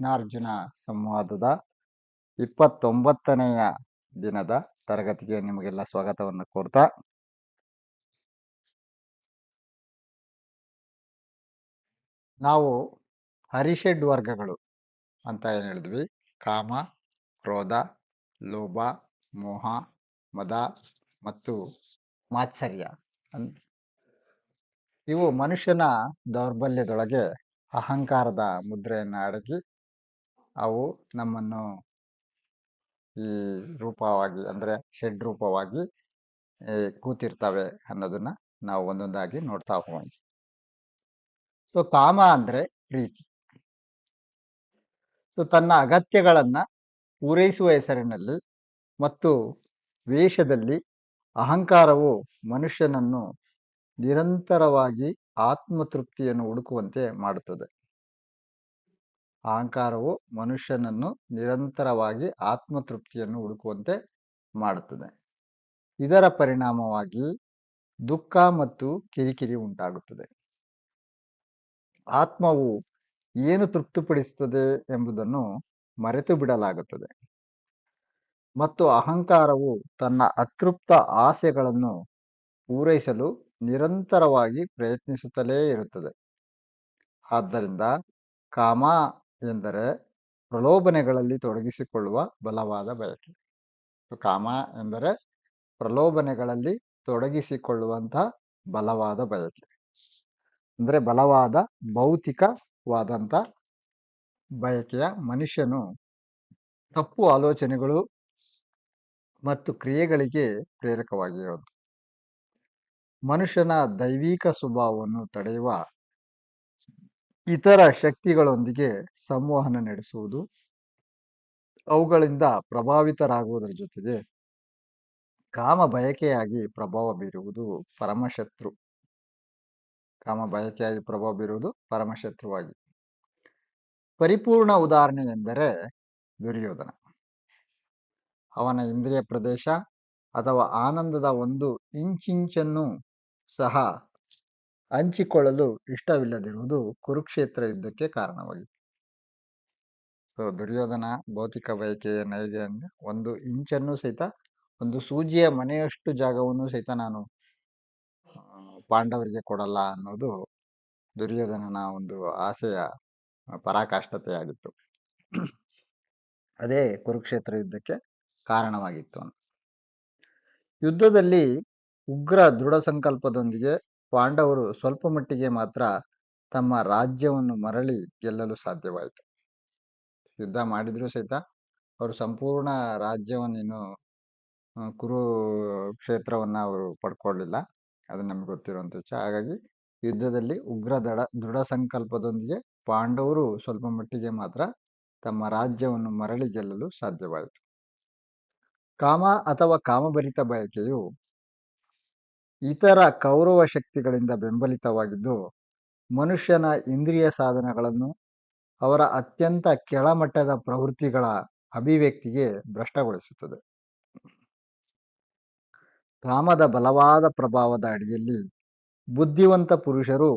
ಕೃಷ್ಣಾರ್ಜುನ ಸಂವಾದದ 29ನೆಯ ದಿನದ ತರಗತಿಗೆ ನಿಮಗೆಲ್ಲ ಸ್ವಾಗತವನ್ನು ಕೋರ್ತಾ, ನಾವು ಹರಿಷಡ್ ವರ್ಗಗಳು ಅಂತ ಏನು ಹೇಳಿದ್ವಿ, ಕಾಮ, ಕ್ರೋಧ, ಲೋಭ, ಮೋಹ, ಮದ ಮತ್ತು ಮಾತ್ಸರ್ಯ ಇವು ಮನುಷ್ಯನ ದೌರ್ಬಲ್ಯದೊಳಗೆ ಅಹಂಕಾರದ ಮುದ್ರೆಯನ್ನು ಅಡಗಿ ಅವು ನಮ್ಮನ್ನು ಈ ರೂಪವಾಗಿ ಅಂದರೆ ಷಡ್ ರೂಪವಾಗಿ ಕೂತಿರ್ತವೆ ಅನ್ನೋದನ್ನ ನಾವು ಒಂದೊಂದಾಗಿ ನೋಡ್ತಾ ಹೋಗೋಣ. ಸೊ ಕಾಮ ಅಂದ್ರೆ ಪ್ರೀತಿ. ಸೊ ತನ್ನ ಅಗತ್ಯಗಳನ್ನ ಪೂರೈಸುವ ಹೆಸರಿನಲ್ಲಿ ಮತ್ತು ವೇಷದಲ್ಲಿ ಅಹಂಕಾರವು ಮನುಷ್ಯನನ್ನು ನಿರಂತರವಾಗಿ ಆತ್ಮತೃಪ್ತಿಯನ್ನು ಹುಡುಕುವಂತೆ ಮಾಡುತ್ತದೆ. ಅಹಂಕಾರವು ಮನುಷ್ಯನನ್ನು ನಿರಂತರವಾಗಿ ಆತ್ಮತೃಪ್ತಿಯನ್ನು ಹುಡುಕುವಂತೆ ಮಾಡುತ್ತದೆ. ಇದರ ಪರಿಣಾಮವಾಗಿ ದುಃಖ ಮತ್ತು ಕಿರಿಕಿರಿ ಉಂಟಾಗುತ್ತದೆ. ಆತ್ಮವು ಏನು ತೃಪ್ತಿಪಡಿಸುತ್ತದೆ ಎಂಬುದನ್ನು ಮರೆತು ಬಿಡಲಾಗುತ್ತದೆ ಮತ್ತು ಅಹಂಕಾರವು ತನ್ನ ಅತೃಪ್ತ ಆಸೆಗಳನ್ನು ಪೂರೈಸಲು ನಿರಂತರವಾಗಿ ಪ್ರಯತ್ನಿಸುತ್ತಲೇ ಇರುತ್ತದೆ. ಆದ್ದರಿಂದ ಕಾಮ ಎಂದರೆ ಪ್ರಲೋಭನೆಗಳಲ್ಲಿ ತೊಡಗಿಸಿಕೊಳ್ಳುವ ಬಲವಾದ ಬಯಕೆ. ಕಾಮ ಎಂದರೆ ಪ್ರಲೋಭನೆಗಳಲ್ಲಿ ತೊಡಗಿಸಿಕೊಳ್ಳುವಂತಹ ಬಲವಾದ ಬಯಕೆ, ಅಂದರೆ ಬಲವಾದ ಭೌತಿಕವಾದಂಥ ಬಯಕೆಯ ಮನುಷ್ಯನು ತಪ್ಪು ಆಲೋಚನೆಗಳು ಮತ್ತು ಕ್ರಿಯೆಗಳಿಗೆ ಪ್ರೇರಕವಾಗಿರೋದು. ಮನುಷ್ಯನ ದೈವಿಕ ಸ್ವಭಾವವನ್ನು ತಡೆಯುವ ಇತರ ಶಕ್ತಿಗಳೊಂದಿಗೆ ಸಂವಹನ ನಡೆಸುವುದು, ಅವುಗಳಿಂದ ಪ್ರಭಾವಿತರಾಗುವುದರ ಜೊತೆಗೆ ಕಾಮ ಬಯಕೆಯಾಗಿ ಪ್ರಭಾವ ಬೀರುವುದು ಪರಮಶತ್ರು. ಕಾಮ ಬಯಕೆಯಾಗಿ ಪ್ರಭಾವ ಬೀರುವುದು ಪರಮಶತ್ರುವಾಗಿ. ಪರಿಪೂರ್ಣ ಉದಾಹರಣೆ ಎಂದರೆ ದುರ್ಯೋಧನ. ಅವನ ಇಂದ್ರಿಯ ಪ್ರದೇಶ ಅಥವಾ ಆನಂದದ ಒಂದು ಇಂಚಿಂಚನ್ನು ಸಹ ಹಂಚಿಕೊಳ್ಳಲು ಇಷ್ಟವಿಲ್ಲದಿರುವುದು ಕುರುಕ್ಷೇತ್ರ ಯುದ್ಧಕ್ಕೆ ಕಾರಣವಾಯಿತು. ಸೊ ದುರ್ಯೋಧನ ಭೌತಿಕ ಬಯಕೆಯನ್ನು ಹೇಗೆ ಅಂದರೆ, ಒಂದು ಇಂಚನ್ನು ಸಹಿತ, ಒಂದು ಸೂಜಿಯ ಮನೆಯಷ್ಟು ಜಾಗವನ್ನು ಸಹಿತ ನಾನು ಪಾಂಡವರಿಗೆ ಕೊಡಲ್ಲ ಅನ್ನೋದು ದುರ್ಯೋಧನನ ಒಂದು ಆಸೆಯ ಪರಾಕಾಷ್ಠತೆಯಾಗಿತ್ತು. ಅದೇ ಕುರುಕ್ಷೇತ್ರ ಯುದ್ಧಕ್ಕೆ ಕಾರಣವಾಗಿತ್ತು. ಯುದ್ಧದಲ್ಲಿ ಉಗ್ರ ದೃಢ ಸಂಕಲ್ಪದೊಂದಿಗೆ ಪಾಂಡವರು ಸ್ವಲ್ಪ ಮಟ್ಟಿಗೆ ಮಾತ್ರ ತಮ್ಮ ರಾಜ್ಯವನ್ನು ಮರಳಿ ಗೆಲ್ಲಲು ಸಾಧ್ಯವಾಯಿತು. ಯುದ್ಧ ಮಾಡಿದ್ರು ಸಹಿತ ಅವರು ಸಂಪೂರ್ಣ ರಾಜ್ಯವನ್ನೇನು ಕುರುಕ್ಷೇತ್ರವನ್ನು ಅವರು ಪಡ್ಕೊಳ್ಳಿಲ್ಲ. ಅದು ನಮ್ಗೆ ಗೊತ್ತಿರುವಂಥ ವಿಷಯ. ಹಾಗಾಗಿ ಯುದ್ಧದಲ್ಲಿ ಉಗ್ರ ದೃಢ ಸಂಕಲ್ಪದೊಂದಿಗೆ ಪಾಂಡವರು ಸ್ವಲ್ಪ ಮಟ್ಟಿಗೆ ಮಾತ್ರ ತಮ್ಮ ರಾಜ್ಯವನ್ನು ಮರಳಿ ಗೆಲ್ಲಲು ಸಾಧ್ಯವಾಯಿತು. ಕಾಮ ಅಥವಾ ಕಾಮಭರಿತ ಬಯಕೆಯು ಇತರ ಕೌರವ ಶಕ್ತಿಗಳಿಂದ ಬೆಂಬಲಿತವಾಗಿದ್ದು, ಮನುಷ್ಯನ ಇಂದ್ರಿಯ ಸಾಧನಗಳನ್ನು ಅವರ ಅತ್ಯಂತ ಕೆಳಮಟ್ಟದ ಪ್ರವೃತ್ತಿಗಳ ಅಭಿವ್ಯಕ್ತಿಗೆ ಭ್ರಷ್ಟಗೊಳಿಸುತ್ತದೆ. ಕಾಮದ ಬಲವಾದ ಪ್ರಭಾವದ ಅಡಿಯಲ್ಲಿ ಬುದ್ಧಿವಂತ ಪುರುಷರು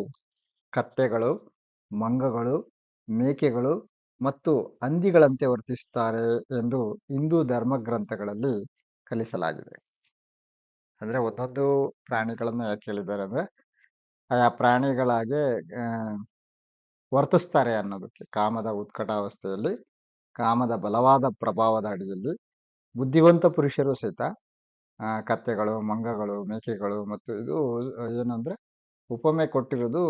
ಕತ್ತೆಗಳು, ಮಂಗಗಳು, ಮೇಕೆಗಳು ಮತ್ತು ಹಂದಿಗಳಂತೆ ವರ್ತಿಸುತ್ತಾರೆ ಎಂದು ಹಿಂದೂ ಧರ್ಮಗ್ರಂಥಗಳಲ್ಲಿ ಕಲಿಸಲಾಗಿದೆ. ಅಂದರೆ ಒಂದೊಂದು ಪ್ರಾಣಿಗಳನ್ನು ಯಾಕೆ ಹೇಳಿದ್ದಾರೆ ಅಂದರೆ, ಆಯಾ ಪ್ರಾಣಿಗಳಾಗೆ ವರ್ತಿಸ್ತಾರೆ ಅನ್ನೋದಕ್ಕೆ. ಕಾಮದ ಉತ್ಕಟಾವಸ್ಥೆಯಲ್ಲಿ, ಕಾಮದ ಬಲವಾದ ಪ್ರಭಾವದ ಅಡಿಯಲ್ಲಿ ಬುದ್ಧಿವಂತ ಪುರುಷರು ಸಹಿತ ಕತ್ತೆಗಳು, ಮಂಗಗಳು, ಮೇಕೆಗಳು ಮತ್ತು ಇದು ಏನಂದ್ರೆ ಉಪಮೆ ಕೊಟ್ಟಿರೋದು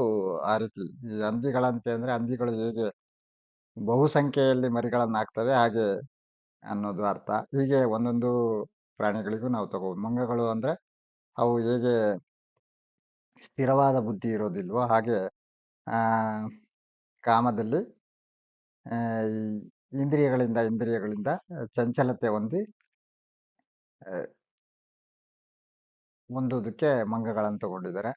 ಆ ರೀತಿ. ಈ ಹಂದಿಗಳಂತೆ ಅಂದರೆ ಹಂದಿಗಳು ಹೇಗೆ ಬಹುಸಂಖ್ಯೆಯಲ್ಲಿ ಮರಿಗಳನ್ನು ಹಾಕ್ತವೆ ಹಾಗೆ ಅನ್ನೋದು ಅರ್ಥ. ಹೀಗೆ ಒಂದೊಂದು ಪ್ರಾಣಿಗಳಿಗೂ ನಾವು ತಗೋಬೋದು. ಮಂಗಗಳು ಅಂದರೆ ಅವು ಹೇಗೆ ಸ್ಥಿರವಾದ ಬುದ್ಧಿ ಇರೋದಿಲ್ವೋ ಹಾಗೆ ಕಾಮದಲ್ಲಿ ಈ ಇಂದ್ರಿಯಗಳಿಂದ ಚಂಚಲತೆ ಹೊಂದೋದಕ್ಕೆ ಮಂಗಗಳನ್ನು ತಗೊಂಡಿದ್ದಾರೆ.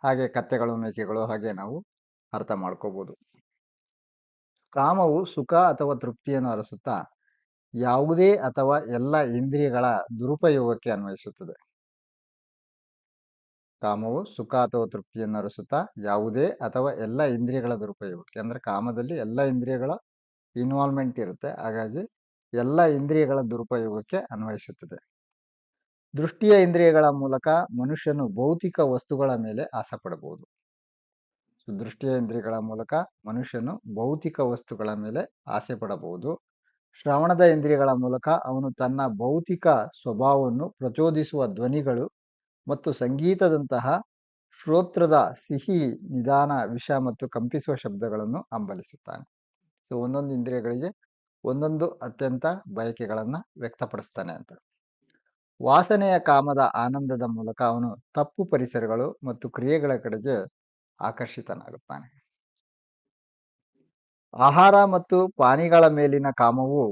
ಹಾಗೆ ಕತ್ತೆಗಳು, ಮೇಕೆಗಳು ಹಾಗೆ ನಾವು ಅರ್ಥ ಮಾಡ್ಕೋಬಹುದು. ಕಾಮವು ಸುಖ ಅಥವಾ ತೃಪ್ತಿಯನ್ನು ಅರಸುತ್ತಾ ಯಾವುದೇ ಅಥವಾ ಎಲ್ಲ ಇಂದ್ರಿಯಗಳ ದುರುಪಯೋಗಕ್ಕೆ ಅನ್ವಯಿಸುತ್ತದೆ. ಕಾಮವು ಸುಖ ಅಥವಾ ತೃಪ್ತಿಯನ್ನು ಅರಸುತ್ತಾ ಯಾವುದೇ ಅಥವಾ ಎಲ್ಲ ಇಂದ್ರಿಯಗಳ ದುರುಪಯೋಗಕ್ಕೆ, ಅಂದ್ರೆ ಕಾಮದಲ್ಲಿ ಎಲ್ಲ ಇಂದ್ರಿಯಗಳ ಇನ್ವಾಲ್ವ್ಮೆಂಟ್ ಇರುತ್ತೆ, ಹಾಗಾಗಿ ಎಲ್ಲ ಇಂದ್ರಿಯಗಳ ದುರುಪಯೋಗಕ್ಕೆ ಅನ್ವಯಿಸುತ್ತದೆ. ದೃಷ್ಟಿಯ ಇಂದ್ರಿಯಗಳ ಮೂಲಕ ಮನುಷ್ಯನು ಭೌತಿಕ ವಸ್ತುಗಳ ಮೇಲೆ ಆಸೆ ಪಡಬಹುದು. ದೃಷ್ಟಿಯ ಇಂದ್ರಿಯಗಳ ಮೂಲಕ ಮನುಷ್ಯನು ಭೌತಿಕ ವಸ್ತುಗಳ ಮೇಲೆ ಆಸೆ ಪಡಬಹುದು. ಶ್ರವಣದ ಇಂದ್ರಿಯಗಳ ಮೂಲಕ ಅವನು ತನ್ನ ಭೌತಿಕ ಸ್ವಭಾವವನ್ನು ಪ್ರಚೋದಿಸುವ ಧ್ವನಿಗಳು ಮತ್ತು ಸಂಗೀತದಂತಹ ಶ್ರೋತ್ರದ ಸಿಹಿ, ನಿಧಾನ, ವಿಷ ಮತ್ತು ಕಂಪಿಸುವ ಶಬ್ದಗಳನ್ನು ಹಂಬಲಿಸುತ್ತಾನೆ. ಸೊ ಒಂದೊಂದು ಇಂದ್ರಿಯಗಳಿಗೆ ಒಂದೊಂದು ಅತ್ಯಂತ ಬಯಕೆಗಳನ್ನ ವ್ಯಕ್ತಪಡಿಸ್ತಾನೆ ಅಂತ. ವಾಸನೆಯ ಕಾಮದ ಆನಂದದ ಮೂಲಕ ಅವನು ತಪ್ಪು ಪರಿಸರಗಳು ಮತ್ತು ಕ್ರಿಯೆಗಳ ಕಡೆಗೆ ಆಕರ್ಷಿತನಾಗುತ್ತಾನೆ. ಆಹಾರ ಮತ್ತು ಪಾನೀಯಗಳ ಮೇಲಿನ ಕಾಮವು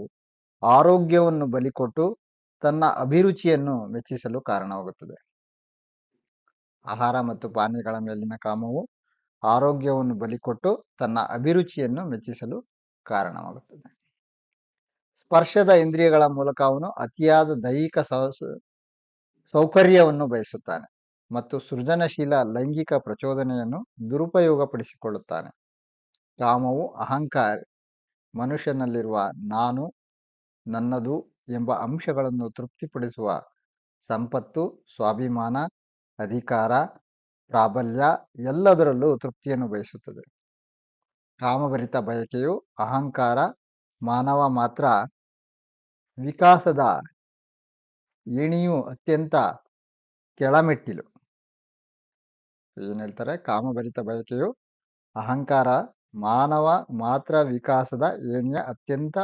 ಆರೋಗ್ಯವನ್ನು ಬಲಿಕೊಟ್ಟು ತನ್ನ ಅಭಿರುಚಿಯನ್ನು ಮೆಚ್ಚಿಸಲು ಕಾರಣವಾಗುತ್ತದೆ. ಆಹಾರ ಮತ್ತು ಪಾನೀಯಗಳ ಮೇಲಿನ ಕಾಮವು ಆರೋಗ್ಯವನ್ನು ಬಲಿಕೊಟ್ಟು ತನ್ನ ಅಭಿರುಚಿಯನ್ನು ಮೆಚ್ಚಿಸಲು ಕಾರಣವಾಗುತ್ತದೆ. ಸ್ಪರ್ಶದ ಇಂದ್ರಿಯಗಳ ಮೂಲಕ ಅವನು ಅತಿಯಾದ ದೈಹಿಕ ಸೌಕರ್ಯವನ್ನು ಬಯಸುತ್ತಾನೆ ಮತ್ತು ಸೃಜನಶೀಲ ಲೈಂಗಿಕ ಪ್ರಚೋದನೆಯನ್ನು ದುರುಪಯೋಗಪಡಿಸಿಕೊಳ್ಳುತ್ತಾನೆ. ಕಾಮವು ಅಹಂಕಾರ, ಮನುಷ್ಯನಲ್ಲಿರುವ ನಾನು, ನನ್ನದು ಎಂಬ ಅಂಶಗಳನ್ನು ತೃಪ್ತಿಪಡಿಸುವ ಸಂಪತ್ತು, ಸ್ವಾಭಿಮಾನ, ಅಧಿಕಾರ, ಪ್ರಾಬಲ್ಯ ಎಲ್ಲದರಲ್ಲೂ ತೃಪ್ತಿಯನ್ನು ಬಯಸುತ್ತದೆ. ಕಾಮಭರಿತ ಬಯಕೆಯು ಅಹಂಕಾರ, ಮಾನವ ಮಾತ್ರ ವಿಕಾಸದ ಏಣಿಯು ಅತ್ಯಂತ ಕೆಳಮೆಟ್ಟಿಲು. ಏನ್ ಹೇಳ್ತಾರೆ? ಕಾಮಭರಿತ ಬಯಕೆಯು ಅಹಂಕಾರ, ಮಾನವ ಮಾತ್ರ ವಿಕಾಸದ ಏಣಿಯ ಅತ್ಯಂತ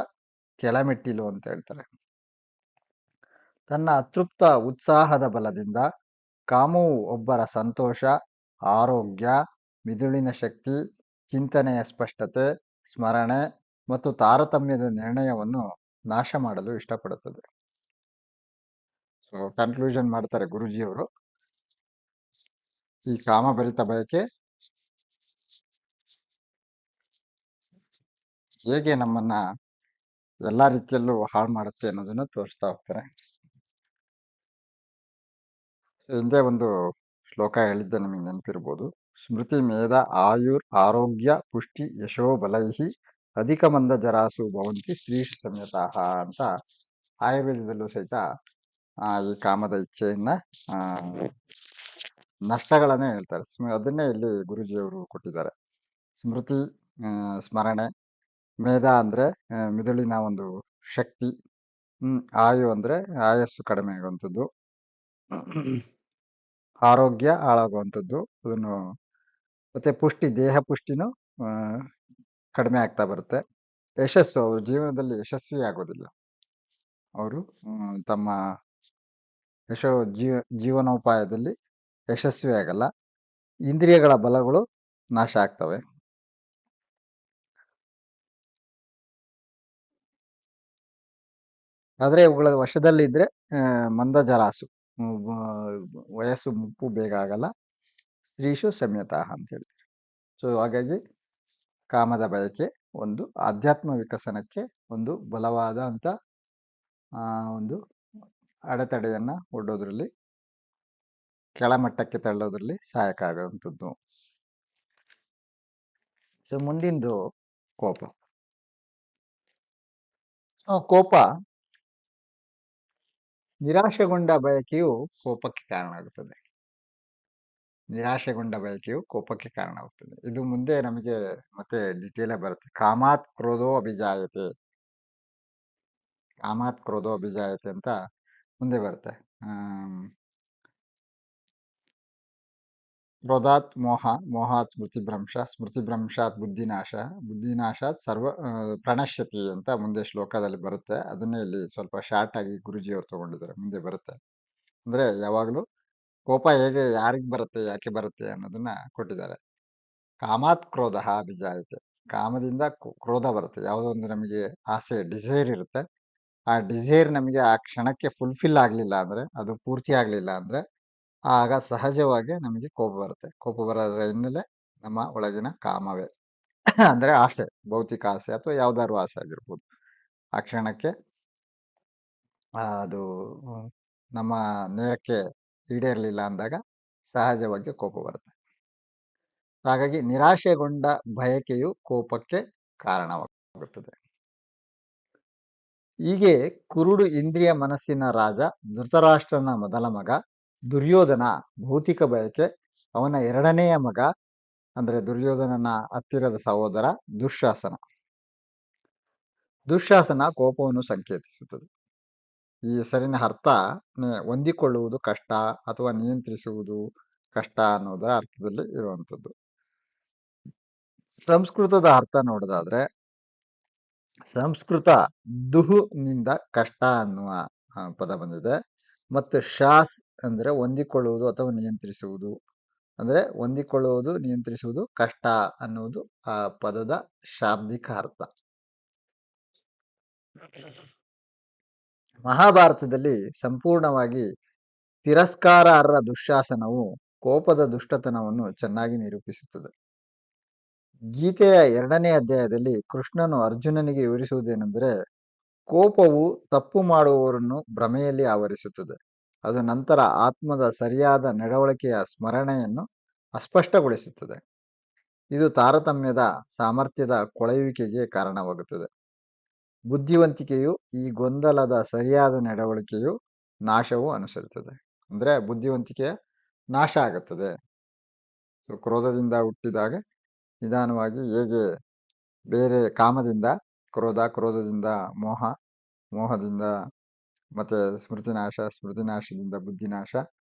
ಕೆಳಮೆಟ್ಟಿಲು ಅಂತ ಹೇಳ್ತಾರೆ. ತನ್ನ ಅತೃಪ್ತ ಉತ್ಸಾಹದ ಬಲದಿಂದ ಕಾಮವು ಒಬ್ಬರ ಸಂತೋಷ, ಆರೋಗ್ಯ, ಮಿದುಳಿನ ಶಕ್ತಿ, ಚಿಂತನೆಯ ಸ್ಪಷ್ಟತೆ, ಸ್ಮರಣೆ ಮತ್ತು ತಾರತಮ್ಯದ ನಿರ್ಣಯವನ್ನು ನಾಶ ಮಾಡಲು ಇಷ್ಟಪಡುತ್ತದೆ. ಸೊ ಕನ್ಕ್ಲೂಷನ್ ಮಾಡ್ತಾರೆ ಗುರುಜಿಯವರು, ಈ ಕಾಮಭರಿತ ಬಯಕೆ ಹೇಗೆ ನಮ್ಮನ್ನ ಎಲ್ಲಾ ರೀತಿಯಲ್ಲೂ ಹಾಳು ಮಾಡುತ್ತೆ ಅನ್ನೋದನ್ನ ತೋರಿಸ್ತಾ ಹೋಗ್ತಾರೆ. ಹಿಂದೆ ಒಂದು ಶ್ಲೋಕ ಹೇಳಿದ್ದೆ, ನಿಮಗೆ ನೆನಪಿರ್ಬೋದು. ಸ್ಮೃತಿ ಮೇಧ ಆಯುರ್ ಆರೋಗ್ಯ ಪುಷ್ಟಿ ಯಶೋ ಬಲೈಹಿ ಅಧಿಕ ಮಂದ ಜರಾಸು ಭವಂತಿ ಸ್ತ್ರೀಷು ಸಂಯತಾಹ ಅಂತ ಆಯುರ್ವೇದದಲ್ಲೂ ಸಹಿತ ಈ ಕಾಮದ ಇಚ್ಛೆಯನ್ನ ನಷ್ಟಗಳನ್ನೇ ಹೇಳ್ತಾರೆ. ಅದನ್ನೇ ಇಲ್ಲಿ ಗುರುಜಿಯವರು ಕೊಟ್ಟಿದ್ದಾರೆ. ಸ್ಮೃತಿ, ಸ್ಮರಣೆ, ಮೇಧ ಅಂದ್ರೆ ಮಿದುಳಿನ ಒಂದು ಶಕ್ತಿ, ಆಯು ಅಂದ್ರೆ ಆಯಸ್ಸು ಕಡಿಮೆ ಆಗುವಂಥದ್ದು, ಆರೋಗ್ಯ ಹಾಳಾಗುವಂಥದ್ದು, ಅದನ್ನು ಮತ್ತೆ ಪುಷ್ಟಿ, ದೇಹ ಪುಷ್ಟಿನೂ ಕಡಿಮೆ ಆಗ್ತಾ ಬರುತ್ತೆ. ಯಶಸ್ಸು, ಅವ್ರ ಜೀವನದಲ್ಲಿ ಯಶಸ್ವಿ ಆಗೋದಿಲ್ಲ, ಅವರು ತಮ್ಮ ಜೀವನೋಪಾಯದಲ್ಲಿ ಯಶಸ್ವಿ ಆಗಲ್ಲ, ಇಂದ್ರಿಯಗಳ ಬಲಗಳು ನಾಶ ಆಗ್ತವೆ. ಆದ್ರೆ ಇವುಗಳ ವಶದಲ್ಲಿದ್ರೆ ಮಂದ ಜರಾಸು, ವಯಸ್ಸು ಮುಪ್ಪು ಬೇಗ ಆಗಲ್ಲ, ಸ್ತ್ರೀಷು ಸಂಯತಾಹ ಅಂತ ಹೇಳ್ತಾರೆ. ಸೊ ಹಾಗಾಗಿ ಕಾಮದ ಬಯಕೆ ಒಂದು ಆಧ್ಯಾತ್ಮ ವಿಕಸನಕ್ಕೆ ಒಂದು ಬಲವಾದ ಅಂತ ಒಂದು ಅಡೆತಡೆಯನ್ನ ಒಡ್ಡೋದ್ರಲ್ಲಿ, ಕೆಳಮಟ್ಟಕ್ಕೆ ತಳ್ಳೋದ್ರಲ್ಲಿ ಸಹಾಯಕ ಆಗುವಂಥದ್ದು. ಸೊ ಮುಂದಿಂದು ಕೋಪ. ಕೋಪ ನಿರಾಶೆಗೊಂಡ ಬಯಕೆಯು ಕೋಪಕ್ಕೆ ಕಾರಣ ಆಗುತ್ತದೆ. ನಿರಾಶೆಗೊಂಡ ಬಯಕೆಯು ಕೋಪಕ್ಕೆ ಕಾರಣ ಆಗುತ್ತದೆ. ಇದು ಮುಂದೆ ನಮಗೆ ಮತ್ತೆ ಡಿಟೇಲ್ ಬರುತ್ತೆ. ಕಾಮಾತ್ ಕ್ರೋಧೋ ಅಭಿಜಾಯತೆ, ಕಾಮಾತ್ ಕ್ರೋಧೋ ಅಭಿಜಾಯತೆ ಅಂತ ಮುಂದೆ ಬರುತ್ತೆ. ಕ್ರೋಧಾತ್ ಮೋಹ, ಮೋಹಾತ್ ಸ್ಮೃತಿಭ್ರಂಶ, ಸ್ಮೃತಿಭ್ರಂಶಾತ್ ಬುದ್ಧಿನಾಶ, ಬುದ್ಧಿನಾಶಾತ್ ಸರ್ವ ಪ್ರಣಶ್ಯತಿ ಅಂತ ಮುಂದೆ ಶ್ಲೋಕದಲ್ಲಿ ಬರುತ್ತೆ. ಅದನ್ನೇ ಇಲ್ಲಿ ಸ್ವಲ್ಪ ಶಾರ್ಟ್ ಆಗಿ ಗುರುಜಿಯವರು ತಗೊಂಡಿದ್ದಾರೆ, ಮುಂದೆ ಬರುತ್ತೆ. ಅಂದ್ರೆ ಯಾವಾಗಲೂ ಕೋಪ ಹೇಗೆ, ಯಾರಿಗೆ ಬರುತ್ತೆ, ಯಾಕೆ ಬರುತ್ತೆ ಅನ್ನೋದನ್ನ ಕೊಟ್ಟಿದ್ದಾರೆ. ಕಾಮಾತ್ ಕ್ರೋಧ ಅಭಿಜಾಯತೆ, ಕಾಮದಿಂದ ಕ್ರೋಧ ಬರುತ್ತೆ. ಯಾವುದೋ ಒಂದು ನಮಗೆ ಆಸೆ, ಡಿಸೈರ್ ಇರುತ್ತೆ, ಆ ಡಿಸೈರ್ ನಮಗೆ ಆ ಕ್ಷಣಕ್ಕೆ ಫುಲ್ಫಿಲ್ ಆಗಲಿಲ್ಲ ಅಂದ್ರೆ, ಅದು ಪೂರ್ತಿ ಆಗಲಿಲ್ಲ ಅಂದ್ರೆ ಆಗ ಸಹಜವಾಗಿ ನಮಗೆ ಕೋಪ ಬರುತ್ತೆ. ಕೋಪ ಬರೋದ್ರ ಹಿನ್ನೆಲೆ ನಮ್ಮ ಒಳಗಿನ ಕಾಮವೇ ಅಂದ್ರೆ ಆಸೆ, ಭೌತಿಕ ಆಸೆ ಅಥವಾ ಯಾವ್ದಾದ್ರು ಆಸೆ ಆಗಿರ್ಬೋದು. ಆ ಕ್ಷಣಕ್ಕೆ ಅದು ನಮ್ಮ ನೇರಕ್ಕೆ ಈಡೇರಲಿಲ್ಲ ಅಂದಾಗ ಸಹಜವಾಗಿ ಕೋಪ ಬರುತ್ತೆ. ಹಾಗಾಗಿ ನಿರಾಶೆಗೊಂಡ ಬಯಕೆಯು ಕೋಪಕ್ಕೆ ಕಾರಣವಾಗುತ್ತದೆ. ಹೀಗೆ ಕುರುಡು ಇಂದ್ರಿಯ ಮನಸ್ಸಿನ ರಾಜ ಧೃತರಾಷ್ಟ್ರನ ಮೊದಲ ಮಗ ದುರ್ಯೋಧನ ಭೌತಿಕ ಬಯಕೆ, ಅವನ ಎರಡನೆಯ ಮಗ ಅಂದ್ರೆ ದುರ್ಯೋಧನನ ಹತ್ತಿರದ ಸಹೋದರ ದುಶ್ಯಾಸನ. ದುಶ್ಯಾಸನ ಕೋಪವನ್ನು ಸಂಕೇತಿಸುತ್ತದೆ. ಈ ಹೆಸರಿನ ಅರ್ಥ ಹೊಂದಿಕೊಳ್ಳುವುದು ಕಷ್ಟ ಅಥವಾ ನಿಯಂತ್ರಿಸುವುದು ಕಷ್ಟ ಅನ್ನೋದರ ಅರ್ಥದಲ್ಲಿ ಇರುವಂಥದ್ದು. ಸಂಸ್ಕೃತದ ಅರ್ಥ ನೋಡೋದಾದ್ರೆ, ಸಂಸ್ಕೃತ ದುಹುನಿಂದ ಕಷ್ಟ ಅನ್ನುವ ಪದ ಬಂದಿದೆ. ಮತ್ತು ಶಾಸ್ ಅಂದ್ರೆ ಹೊಂದಿಕೊಳ್ಳುವುದು ಅಥವಾ ನಿಯಂತ್ರಿಸುವುದು. ಅಂದ್ರೆ ಹೊಂದಿಕೊಳ್ಳುವುದು, ನಿಯಂತ್ರಿಸುವುದು ಕಷ್ಟ ಅನ್ನುವುದು ಆ ಪದದ ಶಾಬ್ದಿಕ ಅರ್ಥ. ಮಹಾಭಾರತದಲ್ಲಿ ಸಂಪೂರ್ಣವಾಗಿ ತಿರಸ್ಕಾರಾರ್ಹ ದುಶ್ಯಾಸನವು ಕೋಪದ ದುಷ್ಟತನವನ್ನು ಚೆನ್ನಾಗಿ ನಿರೂಪಿಸುತ್ತದೆ. ಗೀತೆಯ 2ನೇ ಅಧ್ಯಾಯದಲ್ಲಿ ಕೃಷ್ಣನು ಅರ್ಜುನನಿಗೆ ವಿವರಿಸುವುದೇನೆಂದರೆ, ಕೋಪವು ತಪ್ಪು ಮಾಡುವವರನ್ನು ಭ್ರಮೆಯಲ್ಲಿ ಆವರಿಸುತ್ತದೆ. ಅದು ನಂತರ ಆತ್ಮದ ಸರಿಯಾದ ನಡವಳಿಕೆಯ ಸ್ಮರಣೆಯನ್ನು ಅಸ್ಪಷ್ಟಗೊಳಿಸುತ್ತದೆ. ಇದು ತಾರತಮ್ಯದ ಸಾಮರ್ಥ್ಯದ ಕೊಳೆಯುವಿಕೆಗೆ ಕಾರಣವಾಗುತ್ತದೆ. ಬುದ್ಧಿವಂತಿಕೆಯು ಈ ಗೊಂದಲದ ಸರಿಯಾದ ನಡವಳಿಕೆಯು ನಾಶವು ಅನುಸರಿಸುತ್ತದೆ. ಅಂದ್ರೆ ಬುದ್ಧಿವಂತಿಕೆಯ ನಾಶ ಆಗುತ್ತದೆ. ಕ್ರೋಧದಿಂದ ಹುಟ್ಟಿದಾಗ ನಿಧಾನವಾಗಿ ಹೇಗೆ ಬೇರೆ ಕಾಮದಿಂದ ಕ್ರೋಧ, ಕ್ರೋಧದಿಂದ ಮೋಹ, ಮೋಹದಿಂದ ಮತ್ತೆ ಸ್ಮೃತಿನಾಶ, ಸ್ಮೃತಿನಾಶದಿಂದ ಬುದ್ಧಿನಾಶ,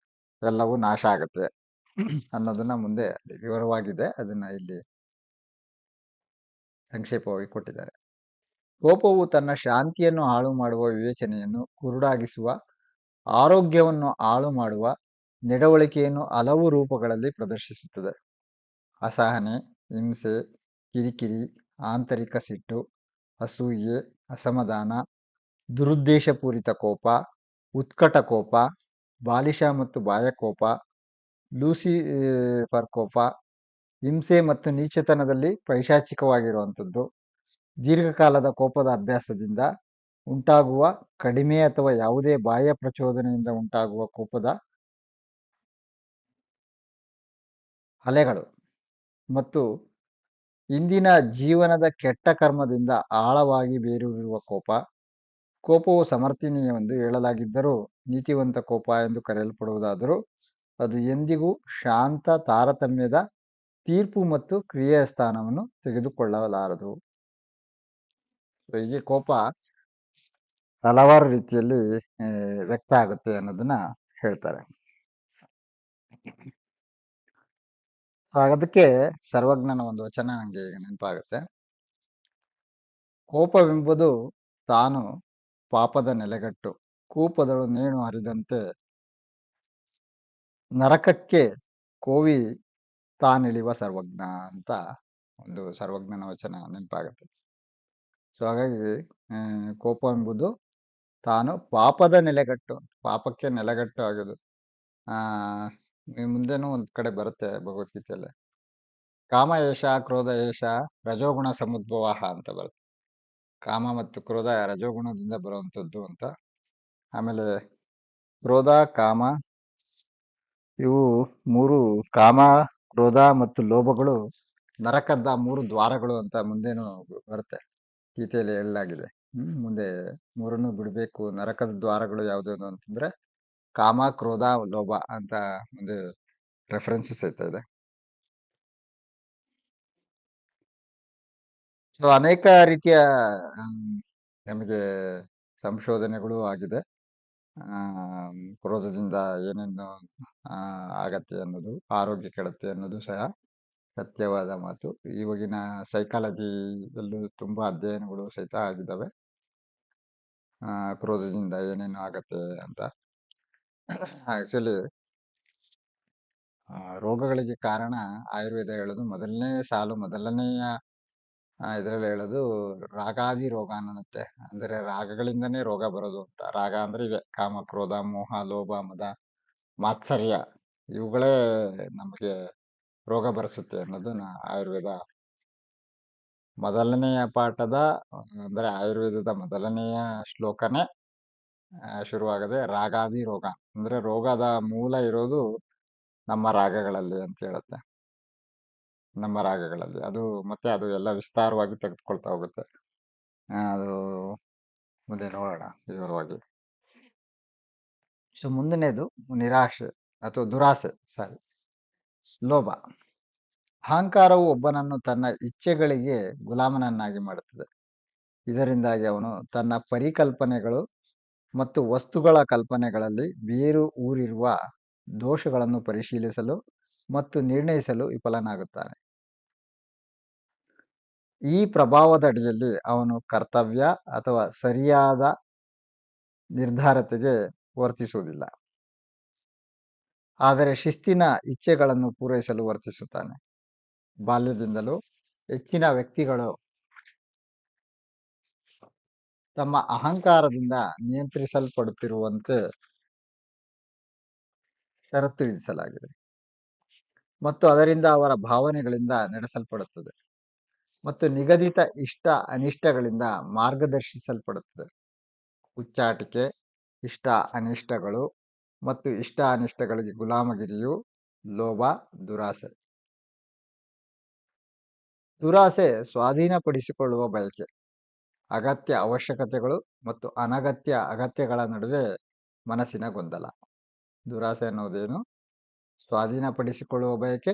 ಎಲ್ಲವೂ ನಾಶ ಆಗುತ್ತೆ ಅನ್ನೋದನ್ನ ಮುಂದೆ ವಿವರವಾಗಿದೆ. ಅದನ್ನ ಇಲ್ಲಿ ಸಂಕ್ಷೇಪವಾಗಿ ಕೊಟ್ಟಿದ್ದಾರೆ. ಕೋಪವು ತನ್ನ ಶಾಂತಿಯನ್ನು ಹಾಳು ಮಾಡುವ, ವಿವೇಚನೆಯನ್ನು ಕುರುಡಾಗಿಸುವ, ಆರೋಗ್ಯವನ್ನು ಹಾಳು ಮಾಡುವ ನಡವಳಿಕೆಯನ್ನು ಹಲವು ರೂಪಗಳಲ್ಲಿ ಪ್ರದರ್ಶಿಸುತ್ತದೆ. ಅಸಹನೆ, ಹಿಂಸೆ, ಕಿರಿಕಿರಿ, ಆಂತರಿಕ ಸಿಟ್ಟು, ಅಸೂಯೆ, ಅಸಮಾಧಾನ, ದುರುದ್ದೇಶಪೂರಿತ ಕೋಪ, ಉತ್ಕಟ ಕೋಪ, ಬಾಲಿಶ ಮತ್ತು ಬಾಹ್ಯ ಕೋಪ, ಲೂಸಿಫರ್ ಕೋಪ, ಹಿಂಸೆ ಮತ್ತು ನೀಚತನದಲ್ಲಿ ಪೈಶಾಚಿಕವಾಗಿರುವಂಥದ್ದು, ದೀರ್ಘಕಾಲದ ಕೋಪದ ಅಭ್ಯಾಸದಿಂದ ಉಂಟಾಗುವ ಕಡಿಮೆ ಅಥವಾ ಯಾವುದೇ ಬಾಹ್ಯ ಪ್ರಚೋದನೆಯಿಂದ ಉಂಟಾಗುವ ಕೋಪದ ಅಲೆಗಳು, ಮತ್ತು ಇಂದಿನ ಜೀವನದ ಕೆಟ್ಟ ಕರ್ಮದಿಂದ ಆಳವಾಗಿ ಬೇರೂರಿರುವ ಕೋಪ. ಕೋಪವು ಸಮರ್ಥನೀಯವೆಂದು ಹೇಳಲಾಗಿದ್ದರೂ ನೀತಿವಂತ ಕೋಪ ಎಂದು ಕರೆಯಲ್ಪಡುವುದಾದರೂ ಅದು ಎಂದಿಗೂ ಶಾಂತ ತಾರತಮ್ಯದ ತೀರ್ಪು ಮತ್ತು ಕ್ರಿಯೆಯ ಸ್ಥಾನವನ್ನು ತೆಗೆದುಕೊಳ್ಳಲಾರದು. ಹೀಗೆ ಕೋಪ ಹಲವಾರು ರೀತಿಯಲ್ಲಿ ವ್ಯಕ್ತ ಆಗುತ್ತೆ ಅನ್ನೋದನ್ನ ಹೇಳ್ತಾರೆ. ಅದಕ್ಕೆ ಸರ್ವಜ್ಞನ ಒಂದು ವಚನ ನಂಗೆ ಈಗ ನೆನಪಾಗುತ್ತೆ. ಕೋಪವೆಂಬುದು ತಾನು ಪಾಪದ ನೆಲೆಗಟ್ಟು, ಕೂಪದಳು ನೇಣು ಹರಿದಂತೆ ನರಕಕ್ಕೆ ಕೋವಿ ತಾನಿಳಿವ ಸರ್ವಜ್ಞ ಅಂತ ಒಂದು ಸರ್ವಜ್ಞನ ವಚನ ನೆನಪಾಗುತ್ತೆ. ಸೊ ಹಾಗಾಗಿ ಕೋಪ ಎಂಬುದು ತಾನು ಪಾಪದ ನೆಲೆಗಟ್ಟು, ಪಾಪಕ್ಕೆ ನೆಲೆಗಟ್ಟು ಆಗೋದು. ಮುಂದೆನೂ ಒಂದ್ ಕಡೆ ಬರುತ್ತೆ ಭಗವದ್ಗೀತೆಯಲ್ಲಿ, ಕಾಮ ಏಷ ಕ್ರೋಧ ಏಷ ರಜೋಗುಣ ಸಮುದ್ಭವ ಅಂತ ಬರುತ್ತೆ. ಕಾಮ ಮತ್ತು ಕ್ರೋಧ ರಜೋಗುಣದಿಂದ ಬರುವಂಥದ್ದು ಅಂತ. ಆಮೇಲೆ ಕ್ರೋಧ, ಕಾಮ, ಇವು ಮೂರು, ಕಾಮ, ಕ್ರೋಧ ಮತ್ತು ಲೋಭಗಳು ನರಕದ 3 ದ್ವಾರಗಳು ಅಂತ ಮುಂದೇನು ಬರುತ್ತೆ, ಗೀತೆಯಲ್ಲಿ ಹೇಳಲಾಗಿದೆ. ಮುಂದೆ ಮೂರನ್ನು ಬಿಡಬೇಕು. ನರಕದ ದ್ವಾರಗಳು ಯಾವ್ದು ಅಂತಂದ್ರೆ ಕಾಮ, ಕ್ರೋಧ, ಲೋಭ ಅಂತ ಮುಂದೆ ರೆಫರೆನ್ಸಸ್ ಇದೆ. ಸೊ ಅನೇಕ ರೀತಿಯ ನಮಗೆ ಸಂಶೋಧನೆಗಳು ಆಗಿದೆ. ಕ್ರೋಧದಿಂದ ಏನೇನು ಆಗತ್ತೆ ಅನ್ನೋದು, ಆರೋಗ್ಯ ಕೆಡುತ್ತೆ ಅನ್ನೋದು ಸಹ ಸತ್ಯವಾದ ಮಾತು. ಇವಾಗಿನ ಸೈಕಾಲಜಿಯಲ್ಲೂ ತುಂಬಾ ಅಧ್ಯಯನಗಳು ಸಹಿತ ಆಗಿದ್ದಾವೆ, ಕ್ರೋಧದಿಂದ ಏನೇನು ಆಗತ್ತೆ ಅಂತ. ಆಕ್ಚುಲಿ ರೋಗಗಳಿಗೆ ಕಾರಣ ಆಯುರ್ವೇದ ಹೇಳೋದು ಮೊದಲನೆಯ ಇದರಲ್ಲಿ ಹೇಳೋದು ರಾಗಾದಿ ರೋಗ ಅನ್ನತ್ತೆ. ಅಂದ್ರೆ ರಾಗಗಳಿಂದನೇ ರೋಗ ಬರೋದು ಅಂತ. ರಾಗ ಅಂದ್ರೆ ಇವೆ, ಕಾಮ, ಕ್ರೋಧ, ಮೋಹ, ಲೋಭ, ಮದ, ಮಾತ್ಸರ್ಯ, ಇವುಗಳೇ ನಮಗೆ ರೋಗ ಬರೆಸುತ್ತೆ ಅನ್ನೋದು ಆಯುರ್ವೇದ ಮೊದಲನೆಯ ಪಾಠದ, ಅಂದ್ರೆ ಆಯುರ್ವೇದದ ಮೊದಲನೆಯ ಶ್ಲೋಕನೇ ಶುರುವಾಗದೆ ರಾಗಾದಿ ರೋಗ. ಅಂದ್ರೆ ರೋಗದ ಮೂಲ ಇರೋದು ನಮ್ಮ ರಾಗಗಳಲ್ಲಿ ಅಂತ ಹೇಳುತ್ತೆ. ನಮ್ಮ ರಾಗಗಳಲ್ಲಿ ಅದು ಮತ್ತೆ ಅದು ಎಲ್ಲ ವಿಸ್ತಾರವಾಗಿ ತೆಗೆದುಕೊಳ್ತಾ ಹೋಗುತ್ತೆ. ಅದು ಮುಂದೆ ನೋಡೋಣ ವಿವರವಾಗಿ. ಸೊ ಮುಂದನೇದು ನಿರಾಶೆ ಅಥವಾ ದುರಾಸೆ, ಸಾರಿ, ಲೋಭ. ಅಹಂಕಾರವು ಒಬ್ಬನನ್ನು ತನ್ನ ಇಚ್ಛೆಗಳಿಗೆ ಗುಲಾಮನನ್ನಾಗಿ ಮಾಡುತ್ತದೆ. ಇದರಿಂದಾಗಿ ಅವನು ತನ್ನ ಪರಿಕಲ್ಪನೆಗಳು ಮತ್ತು ವಸ್ತುಗಳ ಕಲ್ಪನೆಗಳಲ್ಲಿ ಬೇರು ಊರಿರುವ ದೋಷಗಳನ್ನು ಪರಿಶೀಲಿಸಲು ಮತ್ತು ನಿರ್ಣಯಿಸಲು ವಿಫಲನಾಗುತ್ತಾನೆ. ಈ ಪ್ರಭಾವದ ಅಡಿಯಲ್ಲಿ ಅವನು ಕರ್ತವ್ಯ ಅಥವಾ ಸರಿಯಾದ ನಿರ್ಧಾರತೆಗೆ ವರ್ತಿಸುವುದಿಲ್ಲ, ಆದರೆ ಶಿಸ್ತಿನ ಇಚ್ಛೆಗಳನ್ನು ಪೂರೈಸಲು ವರ್ತಿಸುತ್ತಾನೆ. ಬಾಲ್ಯದಿಂದಲೂ ಹೆಚ್ಚಿನ ವ್ಯಕ್ತಿಗಳು ತಮ್ಮ ಅಹಂಕಾರದಿಂದ ನಿಯಂತ್ರಿಸಲ್ಪಡುತ್ತಿರುವಂತೆ ಷರತ್ತು ವಿಧಿಸಲಾಗಿದೆ ಮತ್ತು ಅದರಿಂದ ಅವರ ಭಾವನೆಗಳಿಂದ ನಡೆಸಲ್ಪಡುತ್ತದೆ ಮತ್ತು ನಿಗದಿತ ಇಷ್ಟ ಅನಿಷ್ಟಗಳಿಂದ ಮಾರ್ಗದರ್ಶಿಸಲ್ಪಡುತ್ತದೆ. ಉಚ್ಚಾಟಿಕೆ, ಇಷ್ಟ ಅನಿಷ್ಟಗಳು ಮತ್ತು ಇಷ್ಟ ಅನಿಷ್ಟಗಳಿಗೆ ಗುಲಾಮಗಿರಿಯು ಲೋಭ, ದುರಾಸೆ. ದುರಾಸೆ ಸ್ವಾಧೀನಪಡಿಸಿಕೊಳ್ಳುವ ಬಯಕೆ, ಅಗತ್ಯ ಅವಶ್ಯಕತೆಗಳು ಮತ್ತು ಅನಗತ್ಯ ಅಗತ್ಯಗಳ ನಡುವೆ ಮನಸ್ಸಿನ ಗೊಂದಲ. ದುರಾಸೆ ಅನ್ನೋದೇನು? ಸ್ವಾಧೀನಪಡಿಸಿಕೊಳ್ಳುವ ಬಯಕೆ,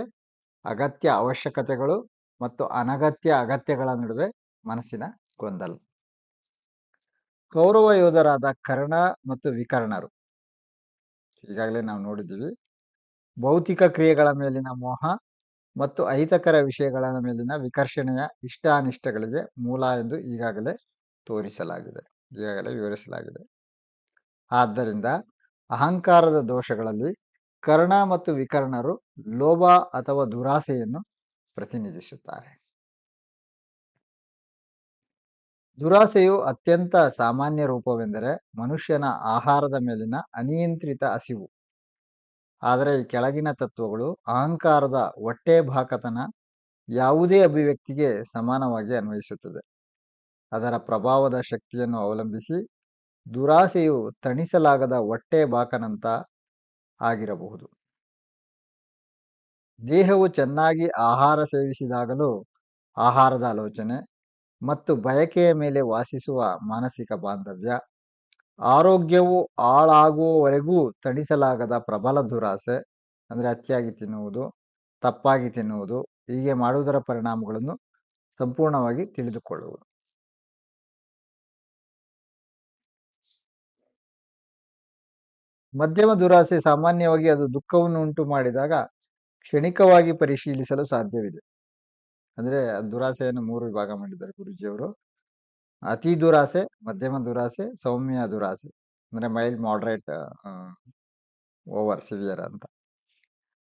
ಅಗತ್ಯ ಅವಶ್ಯಕತೆಗಳು ಮತ್ತು ಅನಗತ್ಯ ಅಗತ್ಯಗಳ ನಡುವೆ ಮನಸ್ಸಿನ ಗೊಂದಲ. ಕೌರವ ಯೋಧರಾದ ಕರ್ಣ ಮತ್ತು ವಿಕರ್ಣರು, ಈಗಾಗಲೇ ನಾವು ನೋಡಿದ್ದೀವಿ, ಭೌತಿಕ ಕ್ರಿಯೆಗಳ ಮೇಲಿನ ಮೋಹ ಮತ್ತು ಅಹಿತಕರ ವಿಷಯಗಳ ಮೇಲಿನ ವಿಕರ್ಷಣೆಯ ಇಷ್ಟ ಅನಿಷ್ಟಗಳಿಗೆ ಮೂಲ ಎಂದು ಈಗಾಗಲೇ ವಿವರಿಸಲಾಗಿದೆ. ಆದ್ದರಿಂದ ಅಹಂಕಾರದ ದೋಷಗಳಲ್ಲಿ ಕರ್ಣ ಮತ್ತು ವಿಕರ್ಣರು ಲೋಭ ಅಥವಾ ದುರಾಸೆಯನ್ನು ಪ್ರತಿನಿಧಿಸುತ್ತಾರೆ. ದುರಾಸೆಯು ಅತ್ಯಂತ ಸಾಮಾನ್ಯ ರೂಪವೆಂದರೆ ಮನುಷ್ಯನ ಆಹಾರದ ಮೇಲಿನ ಅನಿಯಂತ್ರಿತ ಹಸಿವು. ಆದರೆ ಈ ಕೆಳಗಿನ ತತ್ವಗಳು ಅಹಂಕಾರದ ಹೊಟ್ಟೆಬಾಕತನ ಯಾವುದೇ ಅಭಿವ್ಯಕ್ತಿಗೆ ಸಮಾನವಾಗಿ ಅನ್ವಯಿಸುತ್ತದೆ. ಅದರ ಪ್ರಭಾವದ ಶಕ್ತಿಯನ್ನು ಅವಲಂಬಿಸಿ ದುರಾಸೆಯು ತಣಿಸಲಾಗದ ಹೊಟ್ಟೆಬಾಕನಂತ ಆಗಿರಬಹುದು. ದೇಹವು ಚೆನ್ನಾಗಿ ಆಹಾರ ಸೇವಿಸಿದಾಗಲೂ ಆಹಾರದ ಆಲೋಚನೆ ಮತ್ತು ಬಯಕೆಯ ಮೇಲೆ ವಾಸಿಸುವ ಮಾನಸಿಕ ಬಾಂಧವ್ಯ, ಆರೋಗ್ಯವು ಹಾಳಾಗುವವರೆಗೂ ತಣಿಸಲಾಗದ ಪ್ರಬಲ ದುರಾಸೆ, ಅಂದರೆ ಅತಿಯಾಗಿ ತಿನ್ನುವುದು, ತಪ್ಪಾಗಿ ತಿನ್ನುವುದು, ಹೀಗೆ ಮಾಡುವುದರ ಪರಿಣಾಮಗಳನ್ನು ಸಂಪೂರ್ಣವಾಗಿ ತಿಳಿದುಕೊಳ್ಳುವುದು. ಮಧ್ಯಮ ದುರಾಸೆ ಸಾಮಾನ್ಯವಾಗಿ ಅದು ದುಃಖವನ್ನು ಉಂಟು ಮಾಡಿದಾಗ ಕ್ಷಣಿಕವಾಗಿ ಪರಿಶೀಲಿಸಲು ಸಾಧ್ಯವಿದೆ. ಅಂದರೆ ದುರಾಸೆಯನ್ನು 3 ವಿಭಾಗ ಮಾಡಿದ್ದಾರೆ ಗುರುಜಿಯವರು. ಅತಿ ದುರಾಸೆ, ಮಧ್ಯಮ ದುರಾಸೆ, ಸೌಮ್ಯ ದುರಾಸೆ, ಅಂದರೆ ಮೈಲ್ಡ್, ಮಾಡ್ರೇಟ್, ಓವರ್, ಸಿವಿಯರ್ ಅಂತ.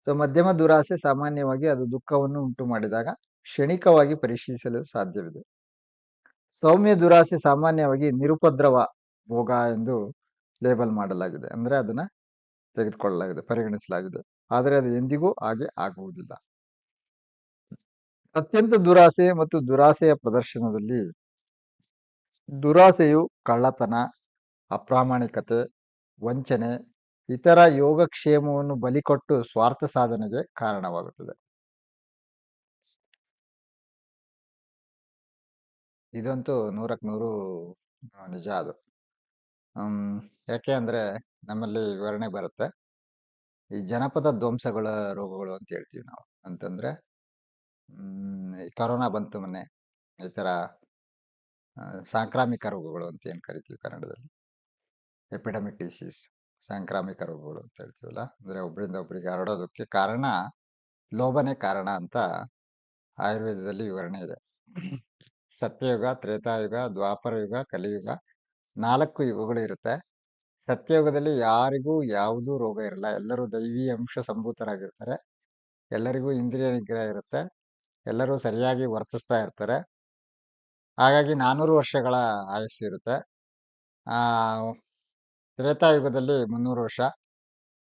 ಸೊ ಮಧ್ಯಮ ದುರಾಸೆ ಸಾಮಾನ್ಯವಾಗಿ ಅದು ದುಃಖವನ್ನು ಉಂಟು ಮಾಡಿದಾಗ ಕ್ಷಣಿಕವಾಗಿ ಪರಿಶೀಲಿಸಲು ಸಾಧ್ಯವಿದೆ. ಸೌಮ್ಯ ದುರಾಸೆ ಸಾಮಾನ್ಯವಾಗಿ ನಿರುಪದ್ರವ ಭೋಗ ಎಂದು ಲೇಬಲ್ ಮಾಡಲಾಗಿದೆ, ಅಂದರೆ ಅದನ್ನ ತೆಗೆದುಕೊಳ್ಳಲಾಗಿದೆ, ಪರಿಗಣಿಸಲಾಗಿದೆ, ಆದರೆ ಅದು ಎಂದಿಗೂ ಹಾಗೆ ಆಗುವುದಿಲ್ಲ. ಅತ್ಯಂತ ದುರಾಸೆ ಮತ್ತು ದುರಾಸೆಯ ಪ್ರದರ್ಶನದಲ್ಲಿ ದುರಾಸೆಯು ಕಳ್ಳತನ, ಅಪ್ರಾಮಾಣಿಕತೆ, ವಂಚನೆ, ಇತರ ಯೋಗಕ್ಷೇಮವನ್ನು ಬಲಿಕೊಟ್ಟು ಸ್ವಾರ್ಥ ಸಾಧನೆಗೆ ಕಾರಣವಾಗುತ್ತದೆ. ಇದಂತೂ 100ಕ್ಕೆ 100 ನಿಜ. ಅದು ಯಾಕೆ ಅಂದ್ರೆ ನಮ್ಮಲ್ಲಿ ವಿವರಣೆ ಬರುತ್ತೆ, ಈ ಜನಪದ ಧ್ವಂಸಗಳ ರೋಗಗಳು ಅಂತ ಹೇಳ್ತೀವಿ ನಾವು. ಅಂತಂದ್ರೆ ಈ ಕರೋನಾ ಬಂತು ಮೊನ್ನೆ, ಈ ತರ ಸಾಂಕ್ರಾಮಿಕ ರೋಗಗಳು ಅಂತ ಏನ್ ಕರಿತೀವಿ ಕನ್ನಡದಲ್ಲಿ, ಎಪಿಡೆಮಿಕ್ ಡಿಸೀಸ್, ಸಾಂಕ್ರಾಮಿಕ ರೋಗಗಳು ಅಂತ ಹೇಳ್ತೀವಲ್ಲ, ಅಂದ್ರೆ ಒಬ್ಬರಿಂದ ಒಬ್ಬರಿಗೆ ಹರಡೋದಕ್ಕೆ ಕಾರಣ ಲೋಭನೆ ಕಾರಣ ಅಂತ ಆಯುರ್ವೇದದಲ್ಲಿ ವಿವರಣೆ ಇದೆ. ಸತ್ಯಯುಗ, ತ್ರೇತಾಯುಗ, ದ್ವಾಪರ ಯುಗ, ಕಲಿಯುಗ, 4 ಯುಗಗಳು ಇರುತ್ತೆ. ಸತ್ಯಯುಗದಲ್ಲಿ ಯಾರಿಗೂ ಯಾವುದೂ ರೋಗ ಇರಲ್ಲ, ಎಲ್ಲರೂ ದೈವಿ ಅಂಶ ಸಂಭೂತರಾಗಿರ್ತಾರೆ, ಎಲ್ಲರಿಗೂ ಇಂದ್ರಿಯ ನಿಗ್ರಹ ಇರುತ್ತೆ, ಎಲ್ಲರೂ ಸರಿಯಾಗಿ ವರ್ತಿಸ್ತಾ ಇರ್ತಾರೆ. ಹಾಗಾಗಿ 400 ವರ್ಷಗಳ ಆಯುಸ್ಸು ಇರುತ್ತೆ. ತ್ರೇತಾಯುಗದಲ್ಲಿ 300 ವರ್ಷ,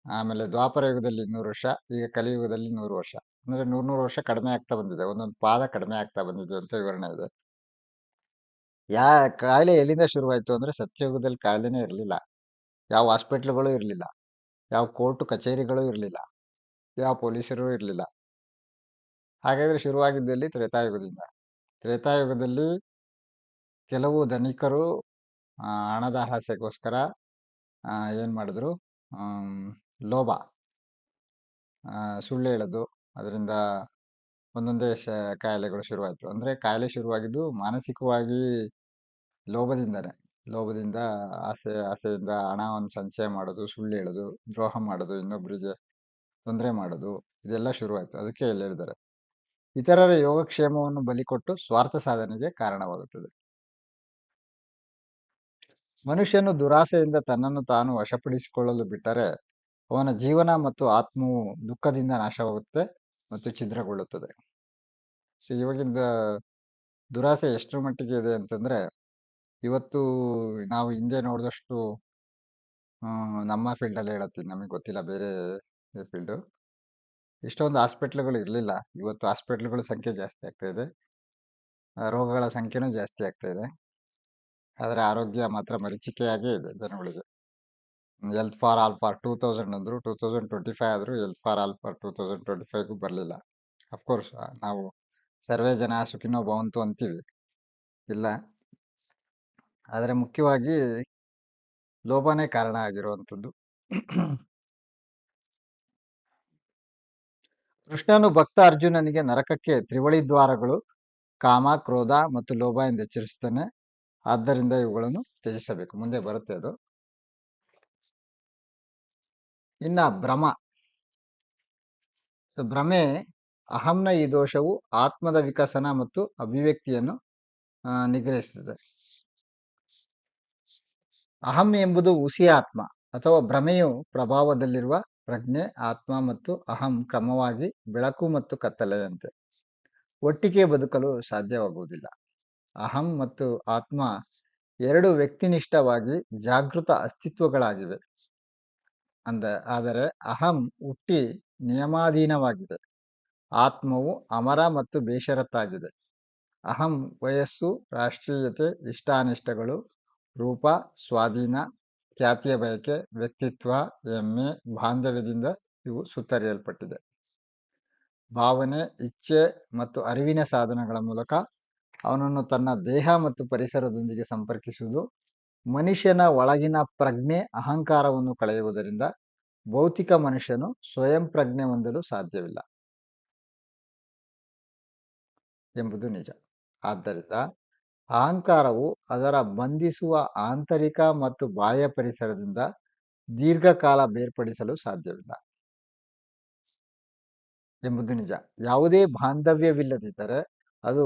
ಆಮೇಲೆ ದ್ವಾಪರ ಯುಗದಲ್ಲಿ 200 ವರ್ಷ, ಈಗ ಕಲಿಯುಗದಲ್ಲಿ 100 ವರ್ಷ. ಅಂದ್ರೆ 100 ವರ್ಷ ಕಡಿಮೆ ಆಗ್ತಾ ಬಂದಿದೆ, ಒಂದೊಂದು ಪಾದ ಕಡಿಮೆ ಆಗ್ತಾ ಬಂದಿದೆ ಅಂತ ವಿವರಣೆ ಇದೆ. ಕಾಯಿಲೆ ಎಲ್ಲಿಂದ ಶುರುವಾಯ್ತು ಅಂದ್ರೆ ಸತ್ಯಯುಗದಲ್ಲಿ ಕಾಯಿಲೆನೇ ಇರಲಿಲ್ಲ, ಯಾವ ಹಾಸ್ಪಿಟ್ಲ್ಗಳು ಇರಲಿಲ್ಲ, ಯಾವ ಕೋರ್ಟ್ ಕಚೇರಿಗಳು ಇರಲಿಲ್ಲ, ಯಾವ ಪೊಲೀಸರು ಇರಲಿಲ್ಲ. ಹಾಗಾದ್ರೆ ಶುರುವಾಗಿದ್ದಲ್ಲಿ ತ್ರೇತಾಯುಗದಿಂದ. ತ್ರೇತಾಯುಗದಲ್ಲಿ ಕೆಲವು ಧನಿಕರು ಹಣದ ಆಸೆಗೋಸ್ಕರ ಏನ್ ಮಾಡಿದ್ರು, ಆಮ್, ಲೋಭ, ಸುಳ್ಳು ಹೇಳೋದು, ಅದರಿಂದ ಒಂದೊಂದೇ ಕಾಯಿಲೆಗಳು ಶುರುವಾಯಿತು. ಅಂದ್ರೆ ಕಾಯಿಲೆ ಶುರುವಾಗಿದ್ದು ಮಾನಸಿಕವಾಗಿ ಲೋಭದಿಂದನೇ. ಲೋಭದಿಂದ ಆಸೆಯಿಂದ ಹಣವನ್ನು ಸಂಚಯ ಮಾಡೋದು, ಸುಳ್ಳು ಹೇಳೋದು, ದ್ರೋಹ ಮಾಡೋದು, ಇನ್ನೊಬ್ಬರಿಗೆ ತೊಂದರೆ ಮಾಡೋದು, ಇದೆಲ್ಲ ಶುರುವಾಯಿತು. ಅದಕ್ಕೆ ಇಲ್ಲಿ ಹೇಳಿದ್ದಾರೆ, ಇತರರ ಯೋಗಕ್ಷೇಮವನ್ನು ಬಲಿಕೊಟ್ಟು ಸ್ವಾರ್ಥ ಸಾಧನೆಗೆ ಕಾರಣವಾಗುತ್ತದೆ. ಮನುಷ್ಯನು ದುರಾಸೆಯಿಂದ ತನ್ನನ್ನು ತಾನು ವಶಪಡಿಸಿಕೊಳ್ಳಲು ಬಿಟ್ಟರೆ ಅವನ ಜೀವನ ಮತ್ತು ಆತ್ಮವು ದುಃಖದಿಂದ ನಾಶವಾಗುತ್ತೆ ಮತ್ತು ಛಿದ್ರಗೊಳ್ಳುತ್ತದೆ. ಸೊ ಇವಾಗಿಂದ ದುರಾಸೆ ಎಷ್ಟರ ಮಟ್ಟಿಗೆ ಇದೆ ಅಂತಂದ್ರೆ, ಇವತ್ತು ನಾವು ಹಿಂದೆ ನೋಡಿದಷ್ಟು ನಮ್ಮ ಫೀಲ್ಡಲ್ಲಿ ಹೇಳತ್ತೀನಿ, ನಮಗೆ ಗೊತ್ತಿಲ್ಲ ಬೇರೆ ಫೀಲ್ಡು, ಇಷ್ಟೊಂದು ಹಾಸ್ಪಿಟ್ಲ್ಗಳು ಇರಲಿಲ್ಲ. ಇವತ್ತು ಹಾಸ್ಪಿಟ್ಲ್ಗಳ ಸಂಖ್ಯೆ ಜಾಸ್ತಿ ಆಗ್ತಾ ಇದೆ, ರೋಗಗಳ ಸಂಖ್ಯೆನೂ ಜಾಸ್ತಿ ಆಗ್ತಾ ಇದೆ. ಆದರೆ ಆರೋಗ್ಯ ಮಾತ್ರ ಮರೀಚಿಕೆಯಾಗೇ ಇದೆ ಜನಗಳಿಗೆ. ಹೆಲ್ತ್ ಫಾರ್ ಆಲ್ ಫಾರ್ 2000 ಅಂದರು, 2025 ಆದರೂ ಹೆಲ್ತ್ ಫಾರ್ ಆಲ್ ಫಾರ್ 2025ಗೂ ಬರಲಿಲ್ಲ. ಅಫ್ಕೋರ್ಸ್ ನಾವು ಸರ್ವೇ ಜನ ಸುಖಿನೋ ಭವಂತು ಅಂತೀವಿ, ಇಲ್ಲ. ಆದರೆ ಮುಖ್ಯವಾಗಿ ಲೋಭನೇ ಕಾರಣ ಆಗಿರುವಂಥದ್ದು. ಕೃಷ್ಣನು ಭಕ್ತ ಅರ್ಜುನನಿಗೆ ನರಕಕ್ಕೆ ತ್ರಿವಳಿ ದ್ವಾರಗಳು ಕಾಮ, ಕ್ರೋಧ ಮತ್ತು ಲೋಭ ಎಂದು ಎಚ್ಚರಿಸುತ್ತಾನೆ. ಆದ್ದರಿಂದ ಇವುಗಳನ್ನು ತ್ಯಜಿಸಬೇಕು. ಮುಂದೆ ಬರುತ್ತೆ ಅದು. ಇನ್ನ ಭ್ರಮೆ, ಅಹಂನ ಈ ದೋಷವು ಆತ್ಮದ ವಿಕಸನ ಮತ್ತು ಅಭಿವ್ಯಕ್ತಿಯನ್ನು ನಿಗ್ರಹಿಸುತ್ತದೆ. ಅಹಂ ಎಂಬುದು ಹುಸಿ ಆತ್ಮ ಅಥವಾ ಭ್ರಮೆಯು ಪ್ರಭಾವದಲ್ಲಿರುವ ಪ್ರಜ್ಞೆ. ಆತ್ಮ ಮತ್ತು ಅಹಂ ಕ್ರಮವಾಗಿ ಬೆಳಕು ಮತ್ತು ಕತ್ತಲೆಯಂತೆ ಒಟ್ಟಿಗೆ ಬದುಕಲು ಸಾಧ್ಯವಾಗುವುದಿಲ್ಲ. ಅಹಂ ಮತ್ತು ಆತ್ಮ ಎರಡು ವ್ಯಕ್ತಿನಿಷ್ಠವಾಗಿ ಜಾಗೃತ ಅಸ್ತಿತ್ವಗಳಾಗಿವೆ. ಆದರೆ ಅಹಂ ಹುಟ್ಟಿ ನಿಯಮಾಧೀನವಾಗಿದೆ, ಆತ್ಮವು ಅಮರ ಮತ್ತು ಬೇಷರತ್ತಾಗಿದೆ. ಅಹಂ ವಯಸ್ಸು, ರಾಷ್ಟ್ರೀಯತೆ, ಇಷ್ಟಾನಿಷ್ಟಗಳು, ರೂಪ, ಸ್ವಾಧೀನ, ಖ್ಯಾತಿಯ ಬಯಕೆ, ವ್ಯಕ್ತಿತ್ವ, ಹೆಮ್ಮೆ, ಬಾಂಧವ್ಯದಿಂದ ಇವು ಸುತ್ತರಿಯಲ್ಪಟ್ಟಿದೆ. ಭಾವನೆ, ಇಚ್ಛೆ ಮತ್ತು ಅರಿವಿನ ಸಾಧನಗಳ ಮೂಲಕ ಅವನನ್ನು ತನ್ನ ದೇಹ ಮತ್ತು ಪರಿಸರದೊಂದಿಗೆ ಸಂಪರ್ಕಿಸುವುದು. ಮನುಷ್ಯನ ಒಳಗಿನ ಪ್ರಜ್ಞೆ ಅಹಂಕಾರವನ್ನು ಕಳೆಯುವುದರಿಂದ ಭೌತಿಕ ಮನುಷ್ಯನು ಸ್ವಯಂ ಪ್ರಜ್ಞೆ ಹೊಂದಲು ಸಾಧ್ಯವಿಲ್ಲ ಎಂಬುದು ನಿಜ. ಆದ್ದರಿಂದ ಅಹಂಕಾರವು ಅದರ ಬಂಧಿಸುವ ಆಂತರಿಕ ಮತ್ತು ಬಾಹ್ಯ ಪರಿಸರದಿಂದ ದೀರ್ಘಕಾಲ ಬೇರ್ಪಡಿಸಲು ಸಾಧ್ಯವಿಲ್ಲ ಎಂಬುದು ನಿಜ. ಯಾವುದೇ ಬಾಂಧವ್ಯವಿಲ್ಲದಿದ್ದರೆ ಅದು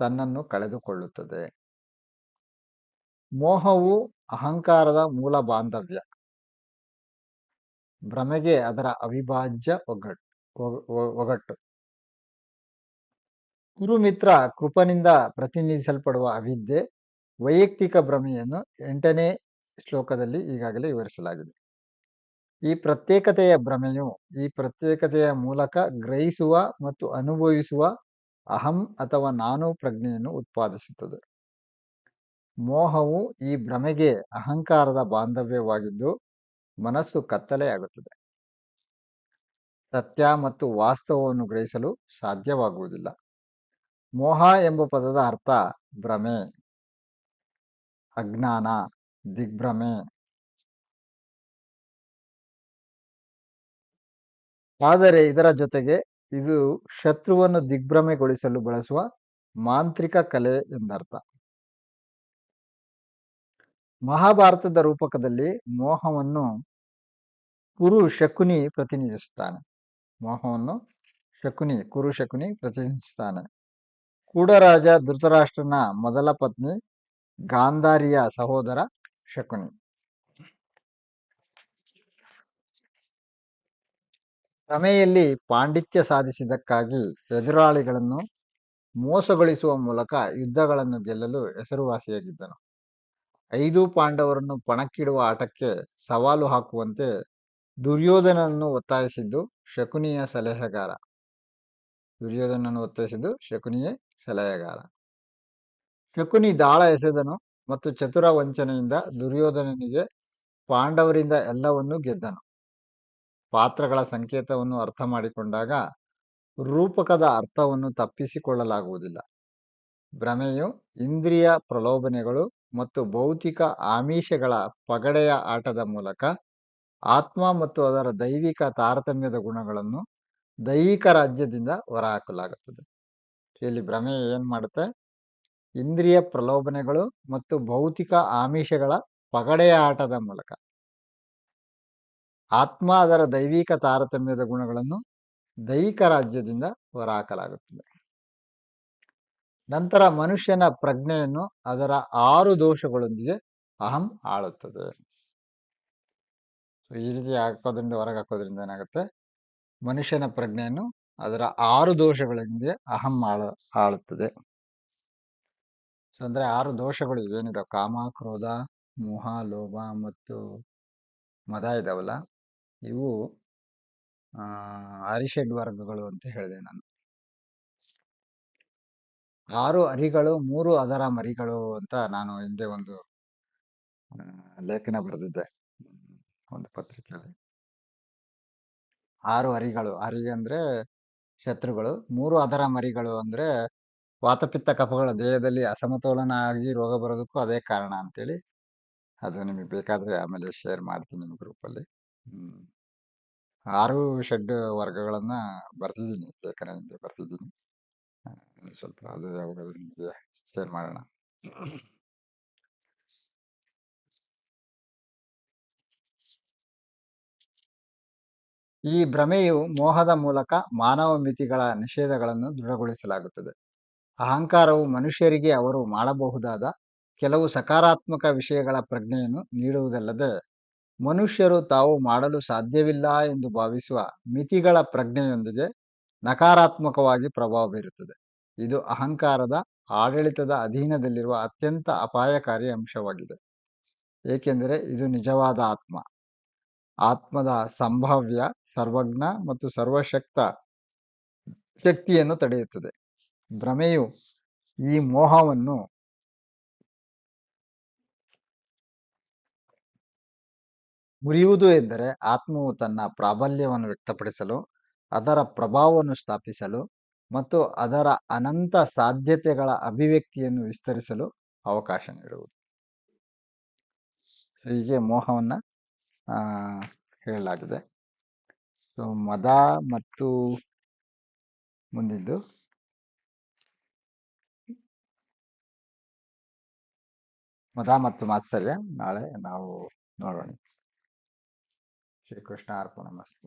ತನ್ನನ್ನು ಕಳೆದುಕೊಳ್ಳುತ್ತದೆ. ಮೋಹವು ಅಹಂಕಾರದ ಮೂಲ ಬಾಂಧವ್ಯ, ಭ್ರಮೆಗೆ ಅದರ ಅವಿಭಾಜ್ಯ ಒಗಟ್ಟು. ಕುರುಮಿತ್ರ ಕೃಪನಿಂದ ಪ್ರತಿನಿಧಿಸಲ್ಪಡುವ ಅವಿದ್ಯೆ, ವೈಯಕ್ತಿಕ ಭ್ರಮೆಯನ್ನು 8ನೇ ಶ್ಲೋಕದಲ್ಲಿ ಈಗಾಗಲೇ ವಿವರಿಸಲಾಗಿದೆ. ಈ ಪ್ರತ್ಯೇಕತೆಯ ಮೂಲಕ ಗ್ರಹಿಸುವ ಮತ್ತು ಅನುಭವಿಸುವ ಅಹಂ ಅಥವಾ ನಾನು ಪ್ರಜ್ಞೆಯನ್ನು ಉತ್ಪಾದಿಸುತ್ತದೆ. ಮೋಹವು ಈ ಭ್ರಮೆಗೆ ಅಹಂಕಾರದ ಬಾಂಧವ್ಯವಾಗಿದ್ದು ಮನಸ್ಸು ಕತ್ತಲೆಯಾಗುತ್ತದೆ. ಸತ್ಯ ಮತ್ತು ವಾಸ್ತವವನ್ನು ಗ್ರಹಿಸಲು ಸಾಧ್ಯವಾಗುವುದಿಲ್ಲ. ಮೋಹ ಎಂಬ ಪದದ ಅರ್ಥ ಭ್ರಮೆ, ಅಜ್ಞಾನ, ದಿಗ್ಭ್ರಮೆ. ಆದರೆ ಇದರ ಜೊತೆಗೆ ಇದು ಶತ್ರುವನ್ನು ದಿಗ್ಭ್ರಮೆಗೊಳಿಸಲು ಬಳಸುವ ಮಾಂತ್ರಿಕ ಕಲೆ ಎಂದರ್ಥ. ಮಹಾಭಾರತದ ರೂಪಕದಲ್ಲಿ ಮೋಹವನ್ನು ಕುರು ಶಕುನಿ ಪ್ರತಿನಿಧಿಸುತ್ತಾನೆ. ಕೂಡರಾಜ ಧೃತರಾಷ್ಟ್ರನ ಮೊದಲ ಪತ್ನಿ ಗಾಂಧಾರಿಯ ಸಹೋದರ ಶಕುನಿ. ಭ್ರಮೆಯಲ್ಲಿ ಪಾಂಡಿತ್ಯ ಸಾಧಿಸಿದ್ದಕ್ಕಾಗಿ ಎದುರಾಳಿಗಳನ್ನು ಮೋಸಗೊಳಿಸುವ ಮೂಲಕ ಯುದ್ಧಗಳನ್ನು ಗೆಲ್ಲಲು ಹೆಸರುವಾಸಿಯಾಗಿದ್ದನು. 5 ಪಾಂಡವರನ್ನು ಪಣಕ್ಕಿಡುವ ಆಟಕ್ಕೆ ಸವಾಲು ಹಾಕುವಂತೆ ದುರ್ಯೋಧನನನ್ನು ಒತ್ತಾಯಿಸಿದ್ದು ಶಕುನಿಯ ಸಲಹೆಗಾರ. ಶಕುನಿ ದಾಳ ಎಸೆದನು ಮತ್ತು ಚತುರ ವಂಚನೆಯಿಂದ ದುರ್ಯೋಧನನಿಗೆ ಪಾಂಡವರಿಂದ ಎಲ್ಲವನ್ನೂ ಗೆದ್ದನು. ಪಾತ್ರಗಳ ಸಂಕೇತವನ್ನು ಅರ್ಥ ಮಾಡಿಕೊಂಡಾಗ ರೂಪಕದ ಅರ್ಥವನ್ನು ತಪ್ಪಿಸಿಕೊಳ್ಳಲಾಗುವುದಿಲ್ಲ. ಭ್ರಮೆಯು ಇಂದ್ರಿಯ ಪ್ರಲೋಭನೆಗಳು ಮತ್ತು ಭೌತಿಕ ಆಮಿಷಗಳ ಪಗಡೆಯ ಆಟದ ಮೂಲಕ ಆತ್ಮ ಮತ್ತು ಅದರ ದೈವಿಕ ತಾರತಮ್ಯದ ಗುಣಗಳನ್ನು ದೈಹಿಕ ರಾಜ್ಯದಿಂದ ಹೊರಹಾಕಲಾಗುತ್ತದೆ. ಇಲ್ಲಿ ಭ್ರಮೆ ಏನ್ ಮಾಡುತ್ತೆ? ಇಂದ್ರಿಯ ಪ್ರಲೋಭನೆಗಳು ಮತ್ತು ಭೌತಿಕ ಆಮಿಷಗಳ ಪಗಡೆಯ ಆಟದ ಮೂಲಕ ಆತ್ಮ ಅದರ ದೈವಿಕ ತಾರತಮ್ಯದ ಗುಣಗಳನ್ನು ದೈಹಿಕ ರಾಜ್ಯದಿಂದ ಹೊರಹಾಕಲಾಗುತ್ತದೆ. ನಂತರ ಮನುಷ್ಯನ ಪ್ರಜ್ಞೆಯನ್ನು ಅದರ 6 ದೋಷಗಳೊಂದಿಗೆ ಅಹಂ ಆಳುತ್ತದೆ. ಈ ರೀತಿ ಹೊರಗೆ ಹಾಕೋದ್ರಿಂದ ಏನಾಗುತ್ತೆ? ಮನುಷ್ಯನ ಪ್ರಜ್ಞೆಯನ್ನು ಅದರ 6 ದೋಷಗಳೊಂದಿಗೆ ಅಹಂ ಆಳುತ್ತದೆ. ಅಂದ್ರೆ 6 ದೋಷಗಳು ಇವೇನಿದಾವೆ, ಕಾಮ, ಕ್ರೋಧ, ಮೋಹ, ಲೋಭ ಮತ್ತು ಮದ ಇದಾವಲ್ಲ, ಇವು ಅರಿಷಡ್ ವರ್ಗಗಳು ಅಂತ ಹೇಳಿದೆ ನಾನು. 6 ಅರಿಗಳು 3 ಅದರ ಮರಿಗಳು ಅಂತ ನಾನು ಹಿಂದೆ ಒಂದು ಲೇಖನ ಬರೆದಿದ್ದೆ ಒಂದು ಪತ್ರಿಕೆಯಲ್ಲಿ. 6 ಅರಿಗಳು, ಅರಿ ಅಂದ್ರೆ ಶತ್ರುಗಳು, 3 ಅದರ ಮರಿಗಳು ಅಂದ್ರೆ ವಾತಪಿತ್ತ ಕಫಗಳ ದೇಹದಲ್ಲಿ ಅಸಮತೋಲನ ಆಗಿ ರೋಗ ಬರೋದಕ್ಕೂ ಅದೇ ಕಾರಣ ಅಂತೇಳಿ, ಅದು ನಿಮಗೆ ಬೇಕಾದ್ರೆ ಆಮೇಲೆ ಶೇರ್ ಮಾಡ್ತೀನಿ ನಿಮ್ಮ ಗ್ರೂಪಲ್ಲಿ. 6 ಷಡ್ ವರ್ಗಗಳನ್ನ ಬರ್ತಿದ್ದೀನಿ, ಲೇಖನ ಹಿಂದೆ ಬರ್ತಿದ್ದೀನಿ. ಸ್ವಲ್ಪ ಅದು ಯಾವಾಗಾದ್ರೂ ನಿಮಗೆ ಶೇರ್ ಮಾಡೋಣ. ಈ ಭ್ರಮೆಯು ಮೋಹದ ಮೂಲಕ ಮಾನವ ಮಿತಿಗಳ ನಿಷೇಧಗಳನ್ನು ದೃಢಗೊಳಿಸಲಾಗುತ್ತದೆ. ಅಹಂಕಾರವು ಮನುಷ್ಯರಿಗೆ ಅವರು ಮಾಡಬಹುದಾದ ಕೆಲವು ಸಕಾರಾತ್ಮಕ ವಿಷಯಗಳ ಪ್ರಜ್ಞೆಯನ್ನು ನೀಡುವುದಲ್ಲದೆ, ಮನುಷ್ಯರು ತಾವು ಮಾಡಲು ಸಾಧ್ಯವಿಲ್ಲ ಎಂದು ಭಾವಿಸುವ ಮಿತಿಗಳ ಪ್ರಜ್ಞೆಯೊಂದಿಗೆ ನಕಾರಾತ್ಮಕವಾಗಿ ಪ್ರಭಾವ ಬೀರುತ್ತದೆ. ಇದು ಅಹಂಕಾರದ ಆಡಳಿತದ ಅಧೀನದಲ್ಲಿರುವ ಅತ್ಯಂತ ಅಪಾಯಕಾರಿ ಅಂಶವಾಗಿದೆ, ಏಕೆಂದರೆ ಇದು ನಿಜವಾದ ಆತ್ಮದ ಸಂಭಾವ್ಯ, ಸರ್ವಜ್ಞ ಮತ್ತು ಸರ್ವಶಕ್ತ ಶಕ್ತಿಯನ್ನು ತಡೆಯುತ್ತದೆ. ಭ್ರಮೆಯು ಈ ಮೋಹವನ್ನು ಮುರಿಯುವುದು ಎಂದರೆ ಆತ್ಮವು ತನ್ನ ಪ್ರಾಬಲ್ಯವನ್ನು ವ್ಯಕ್ತಪಡಿಸಲು, ಅದರ ಪ್ರಭಾವವನ್ನು ಸ್ಥಾಪಿಸಲು ಮತ್ತು ಅದರ ಅನಂತ ಸಾಧ್ಯತೆಗಳ ಅಭಿವ್ಯಕ್ತಿಯನ್ನು ವಿಸ್ತರಿಸಲು ಅವಕಾಶ ನೀಡುವುದು. ಹೀಗೆ ಮೋಹವನ್ನ ಹೇಳಲಾಗಿದೆ. ಸೊ ಮದ ಮತ್ತು ಮುಂದಿದ್ದು ಮದ ಮತ್ತು ಮಾತ್ಸರ್ಯ ನಾಳೆ ನಾವು ನೋಡೋಣ. ಶ್ರೀಕೃಷ್ಣ ಅರ್ಪಣಮಸ್ತು.